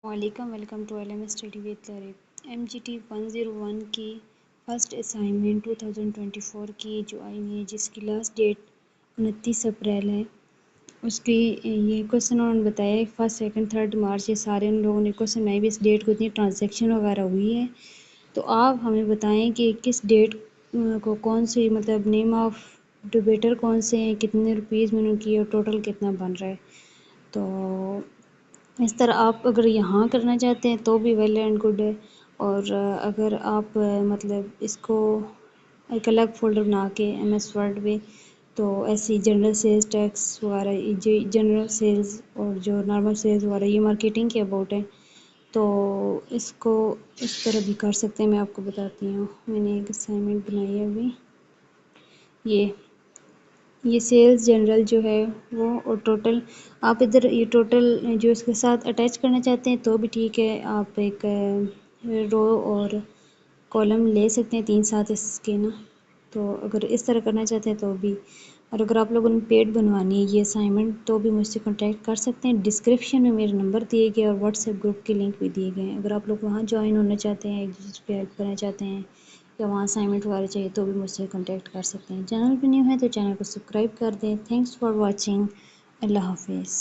वालेकुम, welcome to LM study with Tariq. MGT 101 की first assignment 2024 की जो आई है, जिसकी लास्ट डेट 29 अप्रैल है, उसकी ये क्वेश्चन उन्होंने बताया है। फर्स्ट, सेकंड, थर्ड मार्च ये सारे उन लोगों ने क्वेश्चन बनाए भी इस डेट को इतनी ट्रांजैक्शन वगैरह हुई है। तो आप हमें बताएं कि किस डेट को कौन सी मतलब नेम ऑफ डिबेटर कौन से हैं, कितने रुपीज़ में उनकी और टोटल कितना बन रहा है। तो इस तरह आप अगर यहाँ करना चाहते हैं तो भी वेल एंड गुड है। और अगर आप मतलब इसको एक अलग फ़ोल्डर बना के MS वर्ड में, तो ऐसी जनरल सेल्स टैक्स वगैरह, जो जनरल सेल्स और जो नॉर्मल सेल्स वगैरह ये मार्केटिंग के अबाउट है, तो इसको इस तरह भी कर सकते हैं। मैं आपको बताती हूँ, मैंने एक असाइनमेंट बनाई है अभी। ये सेल्स जनरल जो है वो, और टोटल आप इधर ये टोटल जो इसके साथ अटैच करना चाहते हैं तो भी ठीक है। आप एक रो और कॉलम ले सकते हैं 3 साथ इसके ना। तो अगर इस तरह करना चाहते हैं तो भी, और अगर आप लोगों ने पेड बनवानी है ये असाइनमेंट तो भी मुझसे कांटेक्ट कर सकते हैं। डिस्क्रिप्शन में मेरे नंबर दिए गए और व्हाट्सएप ग्रुप के लिंक भी दिए गए हैं। अगर आप लोग वहाँ ज्वाइन होना चाहते हैं, एक दूसरे पे हेल्प करना चाहते हैं या वहाँ असाइनमेंट वगैरह चाहिए तो भी मुझसे कांटेक्ट कर सकते हैं। चैनल पे न्यू है तो चैनल को सब्सक्राइब कर दें। Thanks for watching. अल्लाह हाफिज़।